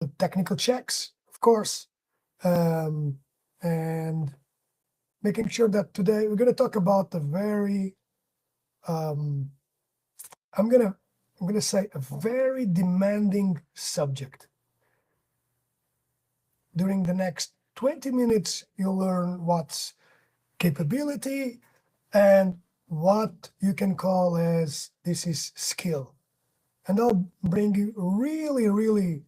the technical checks, of course, and making sure that today we're going to talk about a very, um, I'm gonna say a very demanding subject. During the next 20 minutes, you'll learn what's capability and what you can call as this is skill. And I'll bring you really, really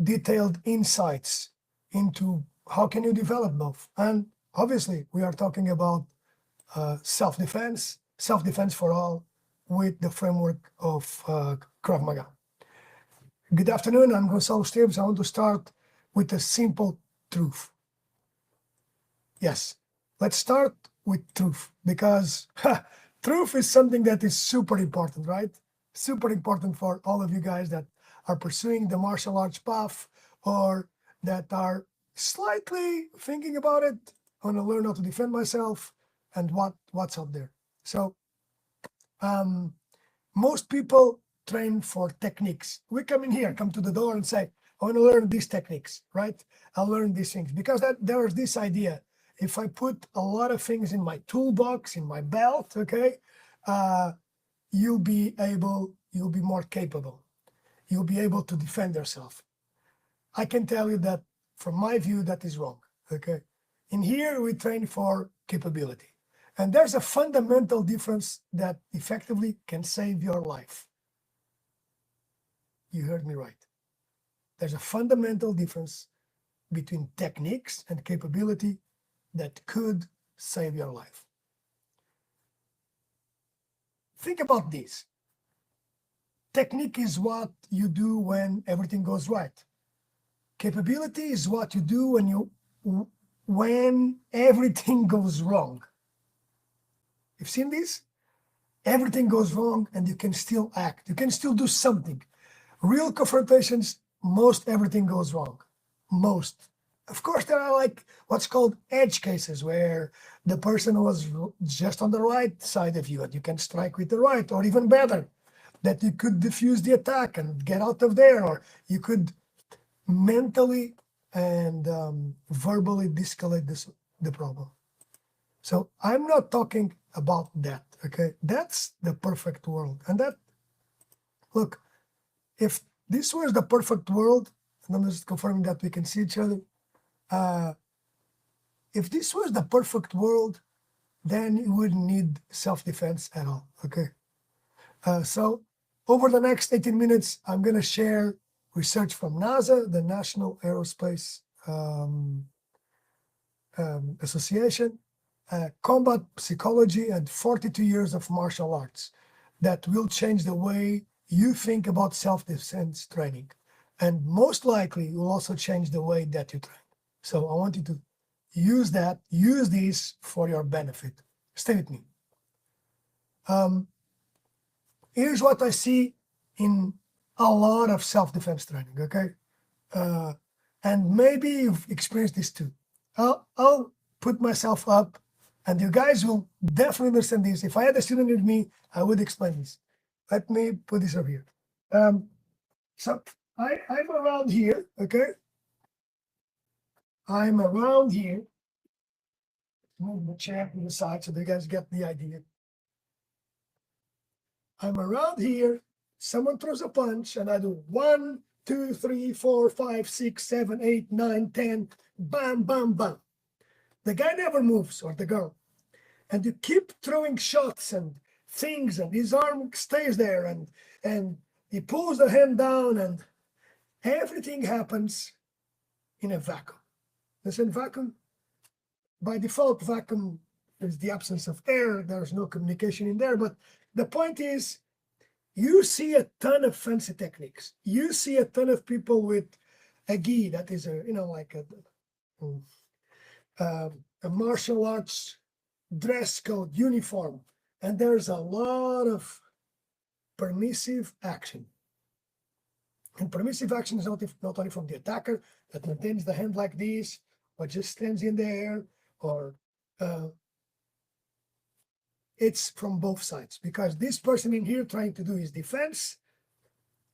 detailed insights into how can you develop both. And obviously, we are talking about self-defense for all, with the framework of Krav Maga. Good afternoon, I'm Gonçalo Esteves. I want to start with a simple truth. Yes, let's start with truth, because truth is something that is super important, right? Super important for all of you guys that are pursuing the martial arts path, or that are slightly thinking about it. I want to learn how to defend myself and what's out there. So most people train for techniques. We come in here, come to the door and say, I want to learn these techniques, right? I'll learn these things, because there's this idea. If I put a lot of things in my toolbox, in my belt, okay, you'll be more capable. You'll be able to defend yourself. I can tell you that from my view, that is wrong, okay? In here, we train for capability. And there's a fundamental difference that effectively can save your life. You heard me right. There's a fundamental difference between techniques and capability that could save your life. Think about this. Technique is what you do when everything goes right. Capability is what you do when everything goes wrong. You've seen this? Everything goes wrong and you can still act. You can still do something. Real confrontations, most everything goes wrong. Most. Of course, there are like what's called edge cases, where the person was just on the right side of you and you can strike with the right, or even better, that you could diffuse the attack and get out of there, or you could mentally and verbally de-escalate the problem. So I'm not talking about that, okay? That's the perfect world. And that, look, if this was the perfect world, and I'm just confirming that we can see each other, if this was the perfect world, then you wouldn't need self-defense at all, okay? So over the next 18 minutes, I'm going to share research from NASA, the National Aerospace Association, combat psychology, and 42 years of martial arts that will change the way you think about self-defense training. And most likely, it will also change the way that you train. So I want you to use this for your benefit. Stay with me. Here's what I see in a lot of self-defense training, okay? And maybe you've experienced this too. I'll put myself up, and you guys will definitely understand this. If I had a student with me, I would explain this. Let me put this over here. So I'm around here, okay? I'm around here. Move the chair to the side so you guys get the idea. I'm around here. Someone throws a punch, and I do 1, 2, 3, 4, 5, 6, 7, 8, 9, 10. Bam, bam, bam. The guy never moves, or the girl. And you keep throwing shots and things, and his arm stays there, and he pulls the hand down, and everything happens in a vacuum. Listen, vacuum, by default, vacuum is the absence of air. There's no communication in there. But the point is, you see a ton of fancy techniques. You see a ton of people with a gi, that is like a martial arts dress code, uniform. And there's a lot of permissive action. And permissive action is not only from the attacker that maintains the hand like this, or just stands in the air, or it's from both sides, because this person in here trying to do his defense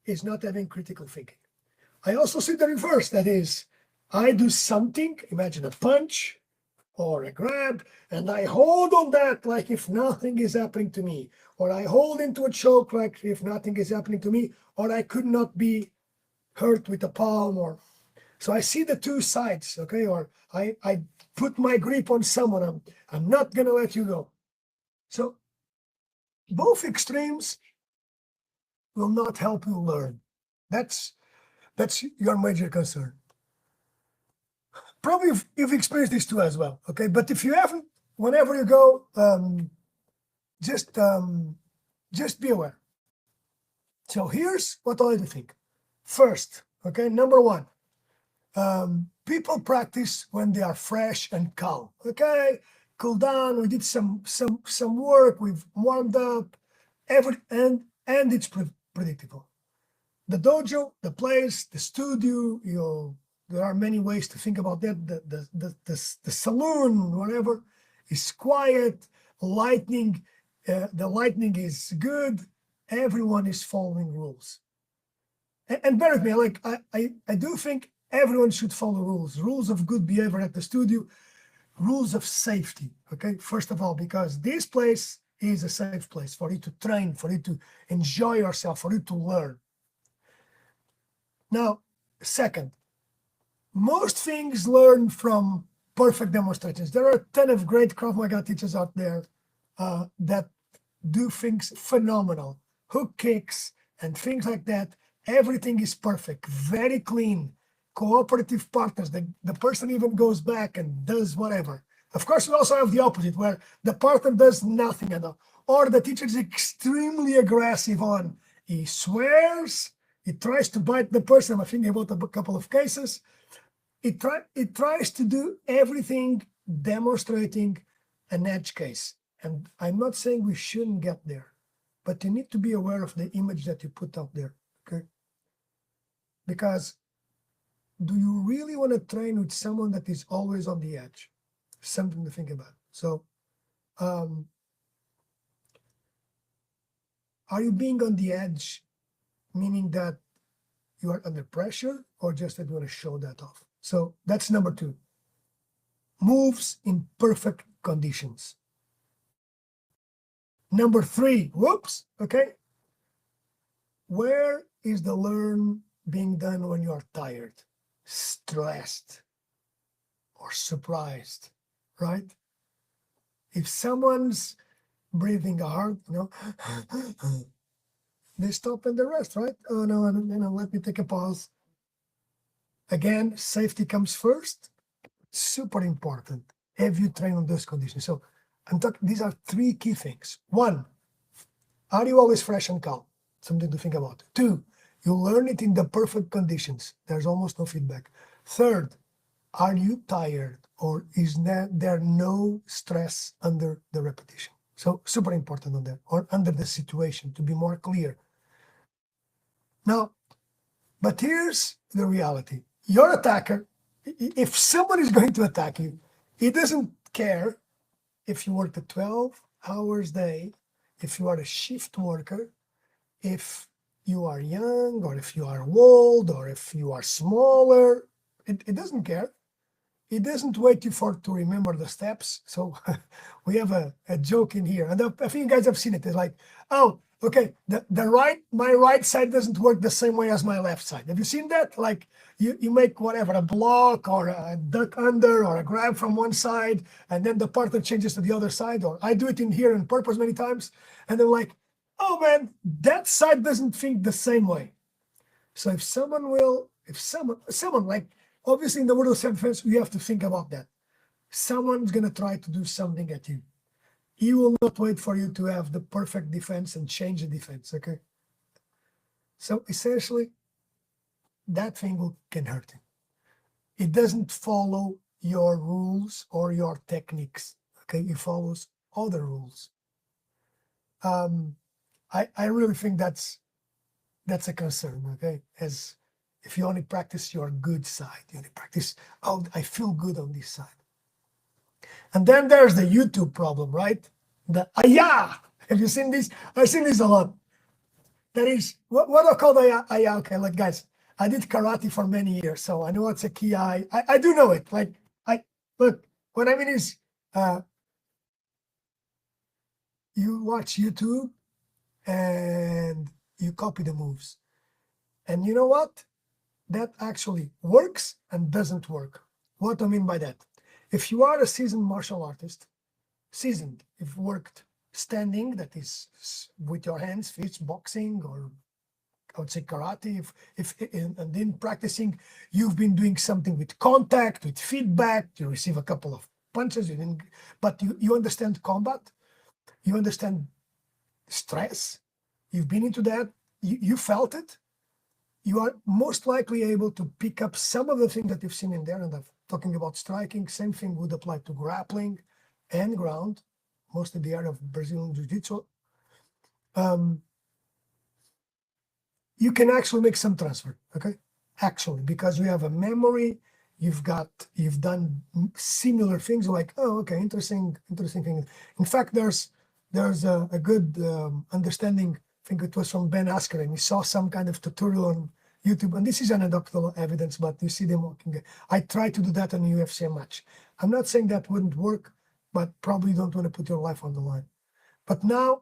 is not having critical thinking. I also see the reverse. That is, I do something, imagine a punch or a grab, and I hold on that like if nothing is happening to me, or I hold into a choke like if nothing is happening to me, or I could not be hurt with a palm, or so I see the two sides, okay? Or I put my grip on someone, I'm not gonna let you go. So both extremes will not help you learn. That's your major concern. Probably you've experienced this too as well, okay? But if you haven't, whenever you go, just be aware. So here's what I like to think. First, okay, number one, people practice when they are fresh and calm. Okay, cool down. We did some work. We've warmed up. And it's predictable. The dojo, the place, the studio. There are many ways to think about that. The saloon, whatever, is quiet. Lightning. The lightning is good. Everyone is following rules. And bear with me, like I do think everyone should follow rules of good behavior at the studio, rules of safety. Okay, first of all, because this place is a safe place for you to train, for you to enjoy yourself, for you to learn. Now, second, most things learn from perfect demonstrations. There are a ton of great Krav Maga teachers out there that do things phenomenal, hook kicks and things like that. Everything is perfect, very clean, cooperative partners. The person even goes back and does whatever. Of course, we also have the opposite, where the partner does nothing at all, or the teacher is extremely aggressive on, he swears, he tries to bite the person. I'm thinking about a couple of cases. It tries to do everything demonstrating an edge case. And I'm not saying we shouldn't get there, but you need to be aware of the image that you put out there, okay? Because do you really want to train with someone that is always on the edge? Something to think about. So, are you being on the edge, meaning that you are under pressure, or just that you want to show that off? So that's number two. Moves in perfect conditions. Number three, whoops, okay. Where is the learn being done when you are tired, stressed, or surprised, right? If someone's breathing hard, they stop and they rest, right? Oh no, let me take a pause. Again, safety comes first. Super important. Have you trained on those conditions? So I'm talking, these are three key things. One, are you always fresh and calm? Something to think about. Two, you learn it in the perfect conditions. There's almost no feedback. Third, are you tired, or is there no stress under the repetition? So super important on that, or under the situation, to be more clear. Now, but here's the reality. Your attacker, if someone is going to attack you, he doesn't care if you work a 12 hours day, if you are a shift worker, if you are young, or if you are old, or if you are smaller. It doesn't care. It doesn't wait you to remember the steps. So we have a joke in here, and I think you guys have seen it. It's like, oh, okay, my right side doesn't work the same way as my left side. Have you seen that? Like you make whatever, a block or a duck under or a grab from one side, and then the partner changes to the other side. Or I do it in here on purpose many times, and they're like, oh man, that side doesn't think the same way. So if someone like, obviously in the world of self-defense, we have to think about that. Someone's gonna try to do something at you. He will not wait for you to have the perfect defense and change the defense, okay? So essentially, that thing can hurt you. It doesn't follow your rules or your techniques, okay? It follows other rules. I really think that's a concern, okay? As if you only practice your good side, you only practice, oh, I feel good on this side. And then there's the YouTube problem, right? The ayah. Have you seen this? I've seen this a lot. That is, what I call the ayah. Okay, like guys, I did karate for many years, so I know what's a ki. I do know it. Like I look, what I mean is, you watch YouTube and you copy the moves, and you know what? That actually works and doesn't work. What do I mean by that? If you are a seasoned martial artist, seasoned, you've worked standing, that is with your hands, fists, boxing, or I would say karate. If and then practicing, you've been doing something with contact, with feedback. You receive a couple of punches, you didn't, but you understand combat, you understand stress. You've been into that. You felt it. You are most likely able to pick up some of the things that you've seen in there. And I'm talking about striking. Same thing would apply to grappling and ground, mostly the area of Brazilian Jiu-Jitsu. You can actually make some transfer, okay? Actually, because you have a memory, you've done similar things. Like, oh, okay, interesting thing. In fact, there's a good understanding. I think it was from Ben Askren. We saw some kind of tutorial on YouTube, and this is anecdotal evidence, but you see them working. I try to do that on a UFC match. I'm not saying that wouldn't work, but probably don't want to put your life on the line. But now,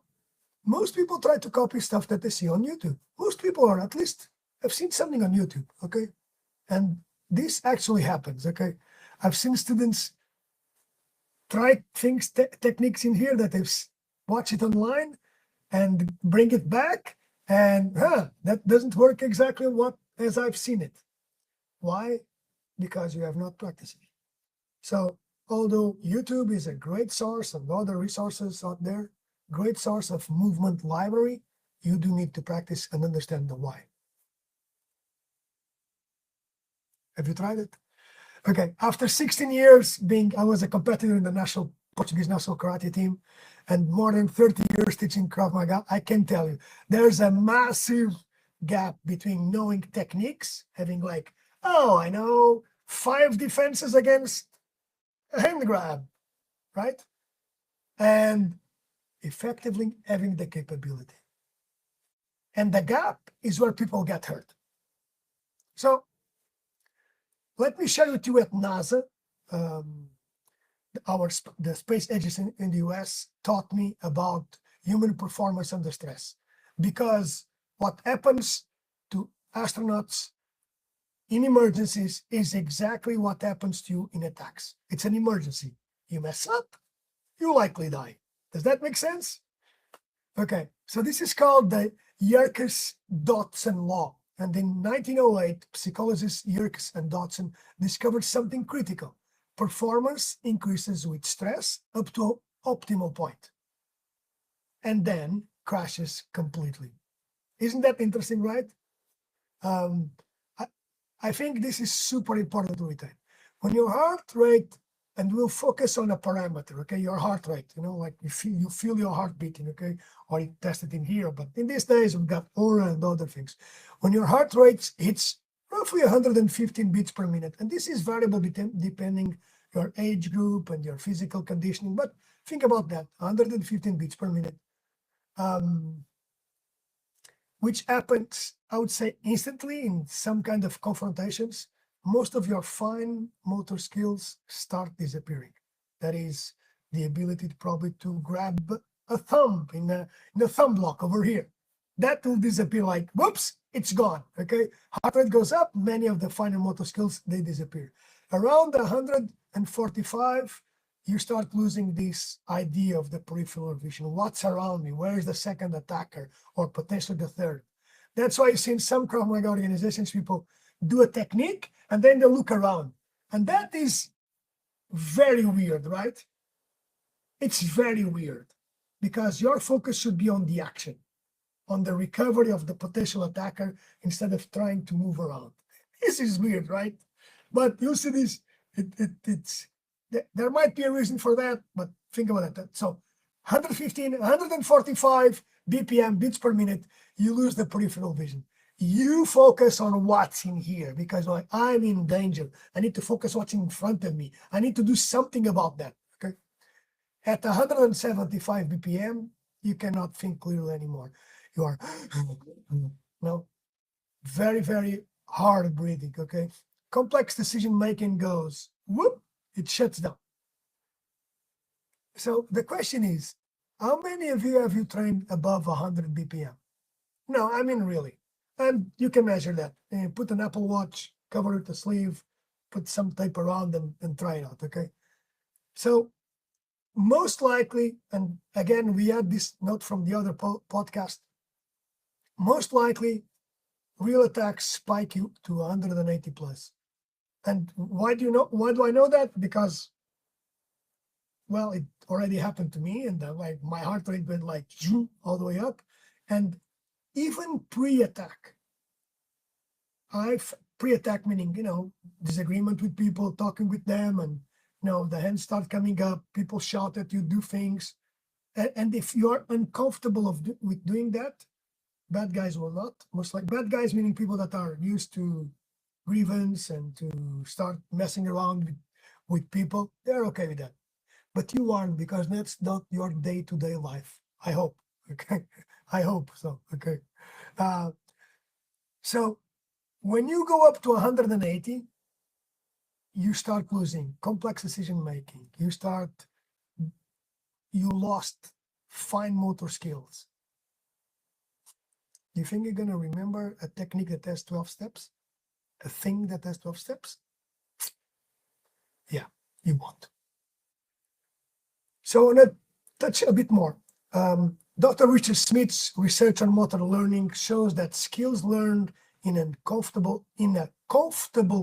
most people try to copy stuff that they see on YouTube. Most people are, at least have seen something on YouTube, okay? And this actually happens, okay? I've seen students try things, techniques in here that they've watched it online and bring it back, and that doesn't work exactly as I've seen it. Why? Because you have not practiced it. So although YouTube is a great source and other resources out there, great source of movement library, you do need to practice and understand the why. Have you tried it? Okay, after 16 years I was a competitor in the Portuguese national karate team, and more than 30 years teaching Krav Maga, I can tell you, there's a massive gap between knowing techniques, having like, oh, I know 5 defenses against a hand grab, right? And effectively having the capability. And the gap is where people get hurt. So let me share with you at NASA, the space agency in the US taught me about human performance under stress. Because what happens to astronauts in emergencies is exactly what happens to you in attacks. It's an emergency. You mess up, you likely die. Does that make sense? Okay, so this is called the Yerkes-Dodson law. And in 1908, psychologists Yerkes and Dodson discovered something critical. Performance increases with stress up to an optimal point, and then crashes completely. Isn't that interesting, right? I think this is super important to retain. When your heart rate, and we'll focus on a parameter, okay, your heart rate, like you feel your heart beating, okay, or you test it in here, but in these days we've got aura and other things. When your heart rate hits roughly 115 beats per minute, and this is variable depending your age group and your physical conditioning, but think about that, 115 beats per minute, which happens, I would say, instantly in some kind of confrontations. Most of your fine motor skills start disappearing. That is the ability probably to grab a thumb in a thumb block over here. That will disappear, like, whoops, it's gone, okay? Heart rate goes up, many of the finer motor skills, they disappear. Around 145, you start losing this idea of the peripheral vision. What's around me? Where is the second attacker or potentially the third? That's why you see in some Krav Maga organizations, people do a technique and then they look around. And that is very weird, right? It's very weird because your focus should be on the action, on the recovery of the potential attacker instead of trying to move around. This is weird, right? But you see this, there might be a reason for that, but think about it. So 115, 145 BPM, beats per minute, you lose the peripheral vision. You focus on what's in here because like, I'm in danger. I need to focus what's in front of me. I need to do something about that, okay? At 175 BPM, you cannot think clearly anymore. You are, no, very, very hard breathing, okay? Complex decision making goes, whoop, it shuts down. So the question is, how many of you have you trained above 100 BPM? No, I mean really. And you can measure that. Put an Apple Watch, cover it with a sleeve, put some tape around and try it out, okay? So most likely, and again, we had this note from the other podcast, most likely real attacks spike you to 180 plus. And why do I know that? Because, well, it already happened to me, and like my heart rate went like all the way up. And even pre-attack, pre-attack meaning, disagreement with people, talking with them, and the hands start coming up, people shout at you, do things. And if you're uncomfortable with doing that, bad guys will not. Most like bad guys, meaning people that are used to grievance and to start messing around with people, they're okay with that. But you aren't, because that's not your day-to-day life. I hope. Okay. I hope so. Okay. So when you go up to 180, you start losing complex decision making. You lost fine motor skills. Do you think you're going to remember a technique that has 12 steps? A thing that has 12 steps? Yeah, you won't. So I want to touch a bit more. Dr. Richard Smith's research on motor learning shows that skills learned in comfortable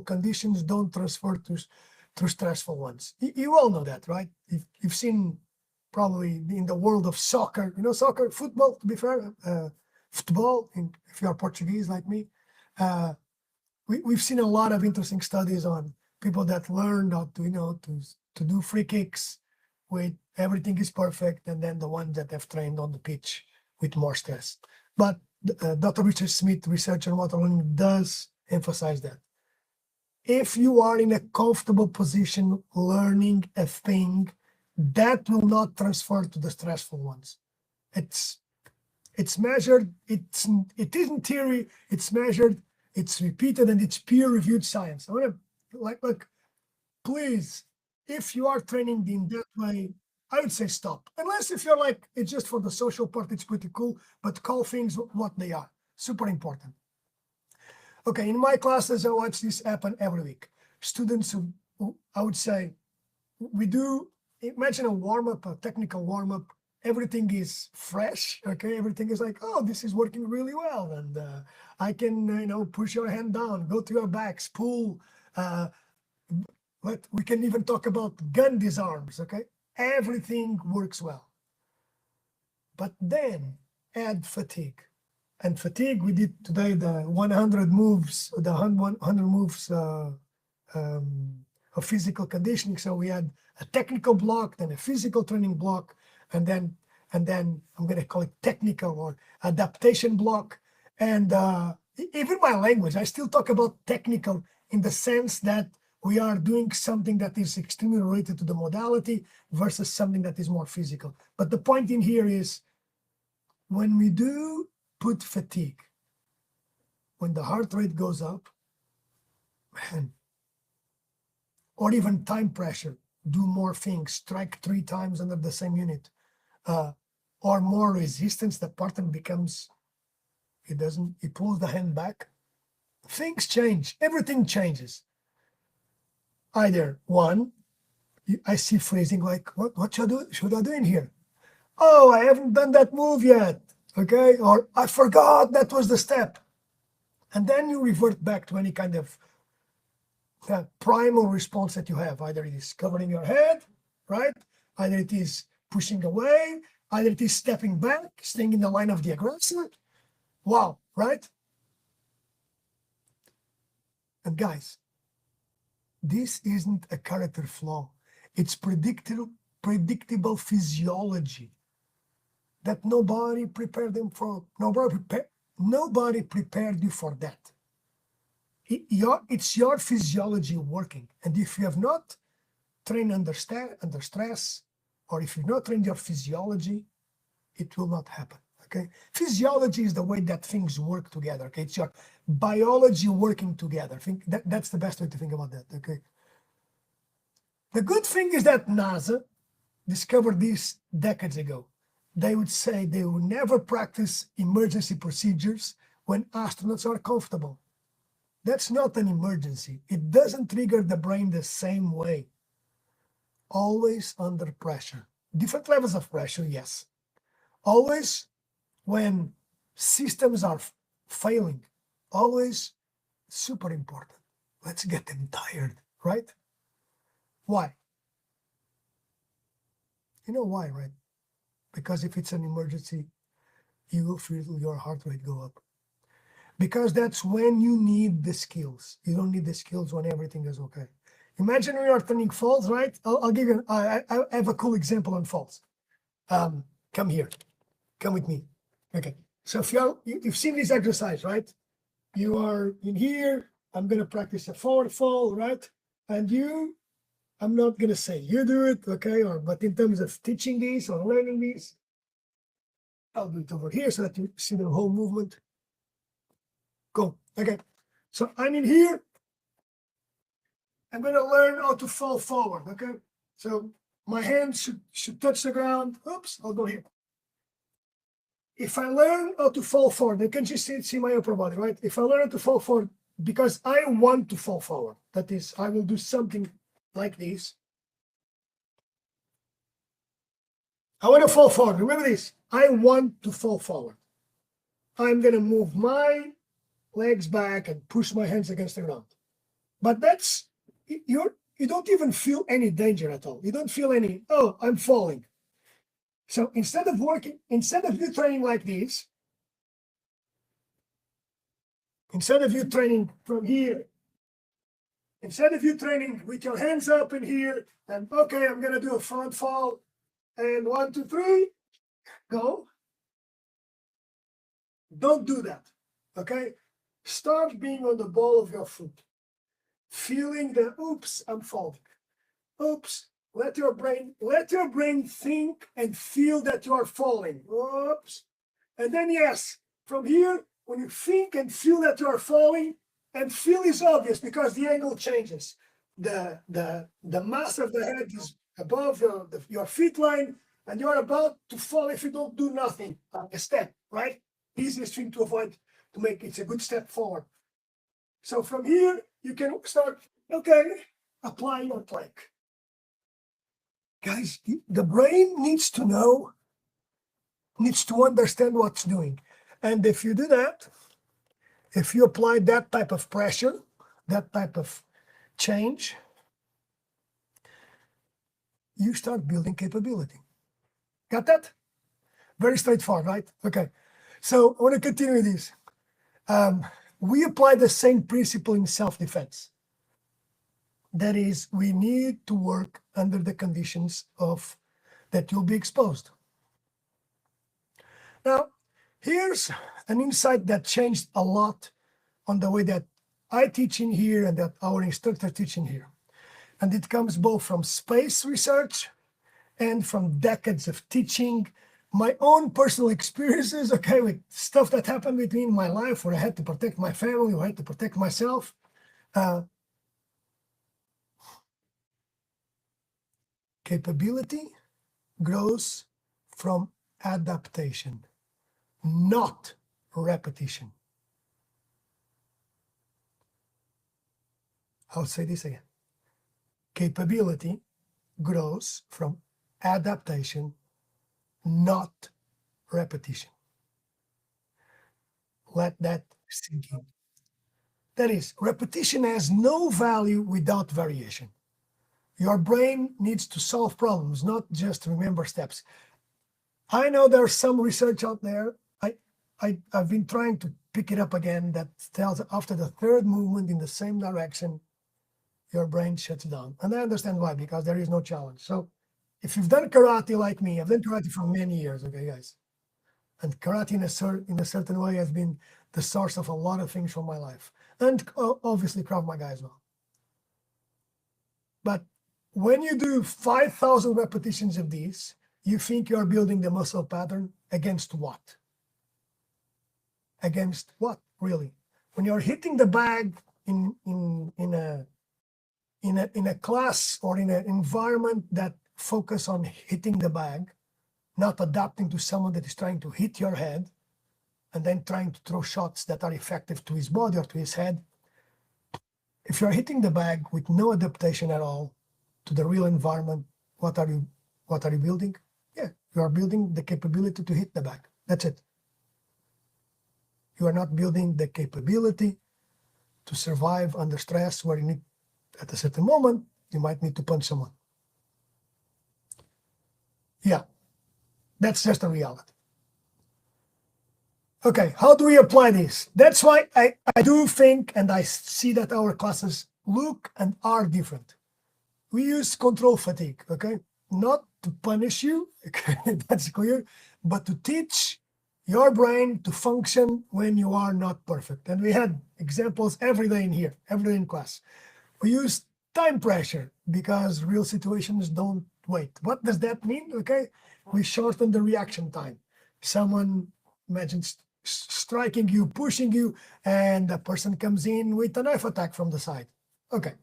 conditions don't transfer to stressful ones. You all know that, right? You've seen probably in the world of soccer, soccer, football, to be fair, football, if you are Portuguese like me, we've seen a lot of interesting studies on people that learned how to do free kicks with everything is perfect, and then the ones that have trained on the pitch with more stress. But Dr. Richard Smith research on motor learning does emphasize that if you are in a comfortable position learning a thing, that will not transfer to the stressful ones. It's measured, it isn't theory, it's measured, it's repeated, and it's peer-reviewed science. I want to look, please, if you are training in that way, I would say stop. Unless if you're like, it's just for the social part, it's pretty cool, but call things what they are. Super important. Okay, in my classes, I watch this happen every week. Students who I would say, we do, imagine a warm-up, a technical warm-up. Everything is fresh, okay? Everything is like, oh, this is working really well. And I can, push your hand down, go to your backs, pull. But we can even talk about gun disarms, okay? Everything works well. But then add fatigue. And fatigue, we did today the 100 moves, the 100 moves of physical conditioning. So we had a technical block, then a physical training block, and then I'm going to call it technical or adaptation block. And even my language, I still talk about technical in the sense that we are doing something that is extremely related to the modality versus something that is more physical. But the point in here is when we do put fatigue, when the heart rate goes up, man, or even time pressure, do more things, strike 3 times under the same unit, or more resistance, the partner becomes, it pulls the hand back. Things change, everything changes. Either one, I see freezing, like, what should I do in here? Oh, I haven't done that move yet, okay? Or I forgot that was the step. And then you revert back to any kind of primal response that you have. Either it is covering your head, right? Either it is pushing away, either it is stepping back, staying in the line of the aggressor. Wow, right? And guys, this isn't a character flaw. It's predictable physiology that nobody prepared them for. Nobody prepared you for that. It's your physiology working. And if you have not trained under stress, or if you've not trained your physiology, it will not happen. Okay, physiology is the way that things work together. Okay, it's your biology working together. Think that's the best way to think about that. Okay, the good thing is that NASA discovered this decades ago. They would say they will never practice emergency procedures when astronauts are comfortable. That's not an emergency. It doesn't trigger the brain the same way. Always under pressure. Different levels of pressure, yes. Always when systems are failing. Always super important. Let's get them tired, right? Why? You know why, right? Because if it's an emergency, you will feel your heart rate go up. Because that's when you need the skills. You don't need the skills when everything is okay. Imagine we are turning falls, right? I'll give you, I have a cool example on falls. Come here, come with me. Okay, so if you've seen this exercise, right? You are in here, I'm gonna practice a forward fall, right? And I'm not gonna say you do it, okay? But in terms of teaching this or learning this, I'll do it over here so that you see the whole movement. Go, okay. So I'm in here, I'm going to learn how to fall forward, okay? So my hands should touch the ground. Oops, I'll go here. If I learn how to fall forward, you can just see my upper body, right? If I learn how to fall forward, because I want to fall forward, that is, I will do something like this. I want to fall forward. Remember this. I want to fall forward. I'm going to move my legs back and push my hands against the ground. But that's, you don't even feel any danger at all. You don't feel any, oh, I'm falling. So instead of you training like this, instead of you training from here, instead of you training with your hands up in here, and okay, I'm gonna do a front fall, and 1, 2, 3, go. Don't do that, okay? Start being on the ball of your foot, feeling the, oops, I'm falling. Oops, let your brain think and feel that you are falling. Oops. And then yes, from here, when you think and feel that you are falling, and feel is obvious because the angle changes. The mass of the head is above your feet line, and you're about to fall if you don't do nothing. A step, right? Easiest thing to avoid to make it's a good step forward. So from here, you can start, okay, apply your plank. Guys, the brain needs to understand what's doing. And if you do that, if you apply that type of pressure, that type of change, you start building capability. Got that? Very straightforward, right? Okay. So I want to continue with this. We apply the same principle in self-defense. That is, we need to work under the conditions of that you'll be exposed. Now, here's an insight that changed a lot on the way that I teach in here and that our instructor teach in here. And it comes both from space research and from decades of teaching, my own personal experiences, okay, with stuff that happened with me in my life where I had to protect my family, where I had to protect myself. Capability grows from adaptation, not repetition. I'll say this again. Capability grows from adaptation, not repetition. Let that sink in. That is, repetition has no value without variation. Your brain needs to solve problems, not just remember steps. I know there's some research out there. I've been trying to pick it up again that tells after the third movement in the same direction, your brain shuts down. And I understand why, because there is no challenge. So if you've done karate like me, I've done karate for many years, okay, guys? And karate in a certain way has been the source of a lot of things from my life. And obviously Krav Maga as well. But when you do 5,000 repetitions of these, you think you're building the muscle pattern against what? against what, really? When you're hitting the bag in a class or in an environment that focus on hitting the bag, not adapting to someone that is trying to hit your head and then trying to throw shots that are effective to his body or to his head. If you're hitting the bag with no adaptation at all to the real environment, what are you building? Yeah, you are building the capability to hit the bag. That's it. You are not building the capability to survive under stress, where you need, at a certain moment, you might need to punch someone. Yeah, that's just a reality. Okay, how do we apply this? That's why I do think, and I see that our classes look and are different. We use control fatigue, okay? Not to punish you, okay, that's clear, but to teach your brain to function when you are not perfect. And we had examples every day in here, every day in class. We use time pressure because real situations don't wait. What does that mean? Okay, we shorten the reaction time. Someone, imagine striking you, pushing you, and the person comes in with a knife attack from the side. Okay,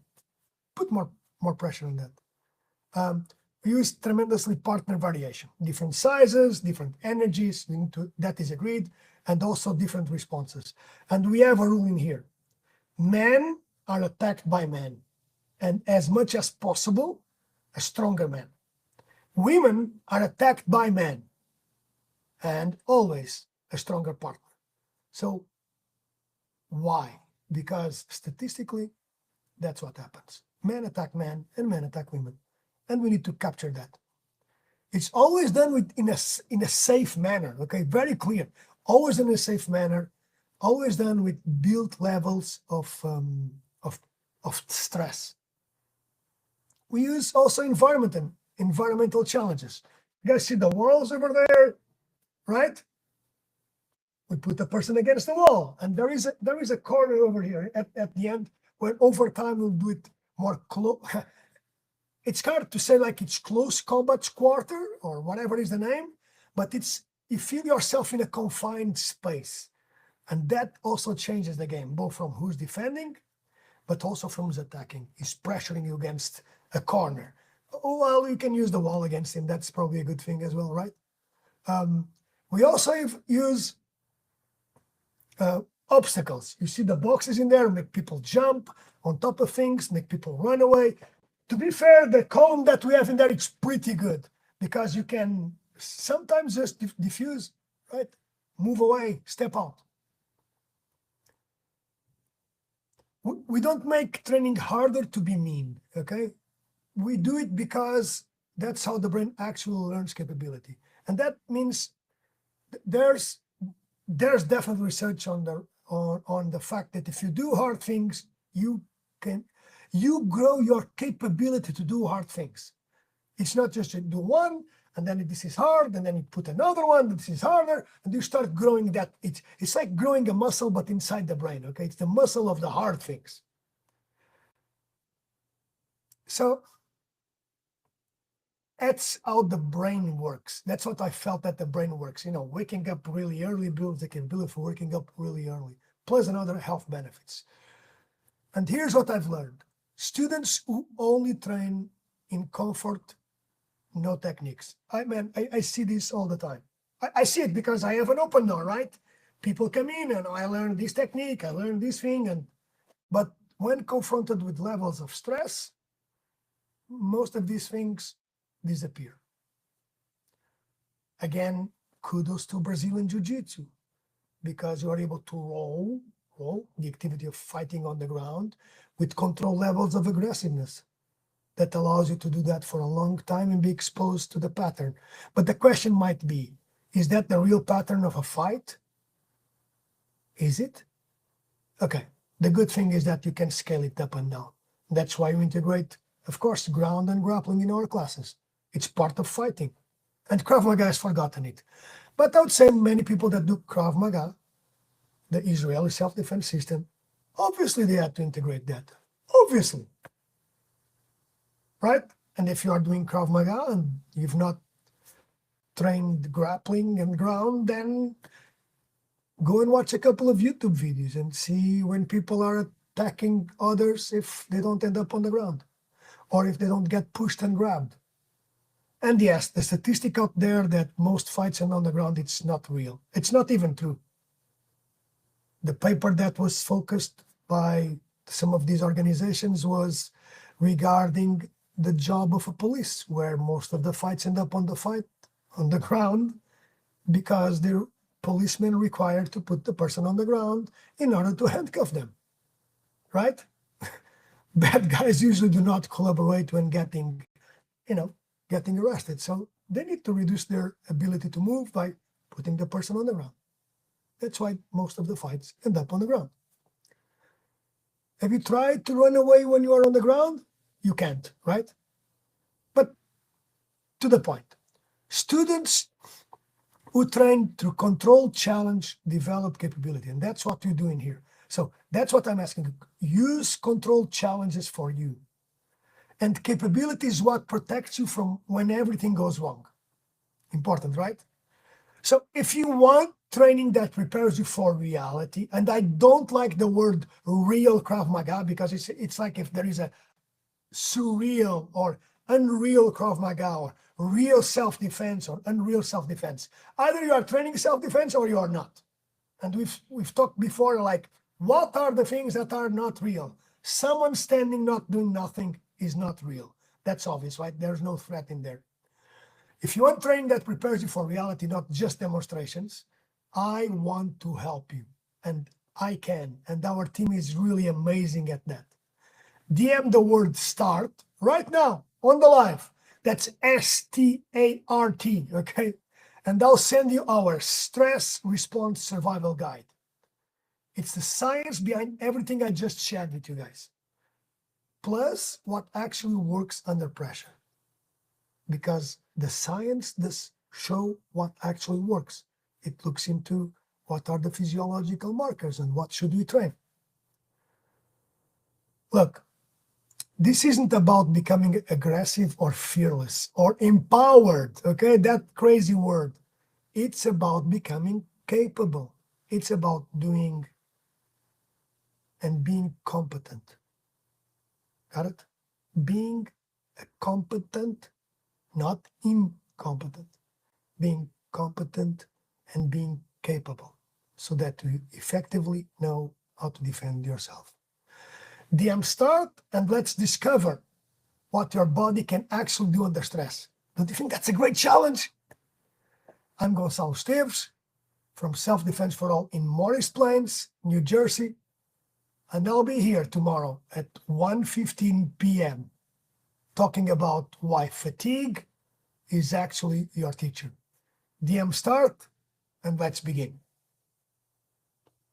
put more pressure on that. We use tremendously partner variation, different sizes, different energies, that is agreed, and also different responses. And we have a rule in here. Men are attacked by men, and as much as possible, a stronger man. Women are attacked by men, and always a stronger partner. So why? Because statistically, that's what happens. Men attack men and men attack women. And we need to capture that. It's always done in a safe manner, okay? Very clear. Always in a safe manner, always done with built levels of stress. We use also environmental challenges. You guys see the walls over there, right? We put the person against the wall, and there is a corner over here at the end where over time we'll do it more close. It's hard to say like it's close combat quarter or whatever is the name, but you feel yourself in a confined space. And that also changes the game, both from who's defending, but also from who's attacking. He's pressuring you against a corner. Oh, well, you can use the wall against him. That's probably a good thing as well, right? We also use obstacles. You see the boxes in there, make people jump on top of things, make people run away. To be fair, the column that we have in there, it's pretty good because you can sometimes just diffuse, right? Move away, step out. We don't make training harder to be mean, okay? We do it because that's how the brain actually learns capability. And that means there's definitely research on the fact that if you do hard things, you grow your capability to do hard things. It's not just you do one, and then this is hard, and then you put another one, this is harder, and you start growing that. It's like growing a muscle, but inside the brain, okay? It's the muscle of the hard things. So that's how the brain works. That's what I felt that the brain works. Waking up really early builds the capability for waking up really early, plus another health benefits. And here's what I've learned. Students who only train in comfort, no techniques. I see this all the time. I see it because I have an open door, right? People come in and I learn this technique, I learn this thing, but when confronted with levels of stress, most of these things disappear. Again, kudos to Brazilian Jiu-Jitsu, because you are able to roll the activity of fighting on the ground with control levels of aggressiveness that allows you to do that for a long time and be exposed to the pattern. But the question might be, is that the real pattern of a fight? Is it? Okay, the good thing is that you can scale it up and down. That's why you integrate, of course, ground and grappling in our classes. It's part of fighting. And Krav Maga has forgotten it. But I would say many people that do Krav Maga, the Israeli self-defense system, obviously they had to integrate that. Obviously. Right? And if you are doing Krav Maga and you've not trained grappling and ground, then Go and watch a couple of YouTube videos and see when people are attacking others if they don't end up on the ground or if they don't get pushed and grabbed. And yes, the statistic out there that most fights are on the ground, it's not real. It's not even true. The paper that was focused by some of these organizations was regarding the job of a police, where most of the fights end up on the ground because the policemen required to put the person on the ground in order to handcuff them, right? Bad guys usually do not collaborate when getting arrested. So they need to reduce their ability to move by putting the person on the ground. That's why most of the fights end up on the ground. Have you tried to run away when you are on the ground? You can't, right? But to the point, students who train through control, challenge, develop capability. And that's what you're doing here. So that's what I'm asking you. Use control challenges for you. And capability is what protects you from when everything goes wrong. Important, right? So if you want training that prepares you for reality, and I don't like the word real Krav Maga because it's like if there is a surreal or unreal Krav Maga or real self-defense or unreal self-defense. Either you are training self-defense or you are not. And we've talked before, like, what are the things that are not real? Someone standing not doing nothing is not real. That's obvious, right? There's no threat in there. If you want training that prepares you for reality, not just demonstrations, I want to help you. And I can. And our team is really amazing at that. DM the word START right now on the live. That's START, okay? And I'll send you our stress response survival guide. It's the science behind everything I just shared with you guys, plus what actually works under pressure. Because the science does show what actually works. It looks into what are the physiological markers and what should we train. Look, this isn't about becoming aggressive or fearless or empowered, okay? That crazy word. It's about becoming capable. It's about doing and being competent. Got it? Being a competent, not incompetent. Being competent and being capable so that you effectively know how to defend yourself. DM START and let's discover what your body can actually do under stress. Don't you think that's a great challenge? I'm Gonçalo Esteves from Self-Defense for All in Morris Plains, New Jersey. And I'll be here tomorrow at 1:15 p.m. talking about why fatigue is actually your teacher. DM START and let's begin.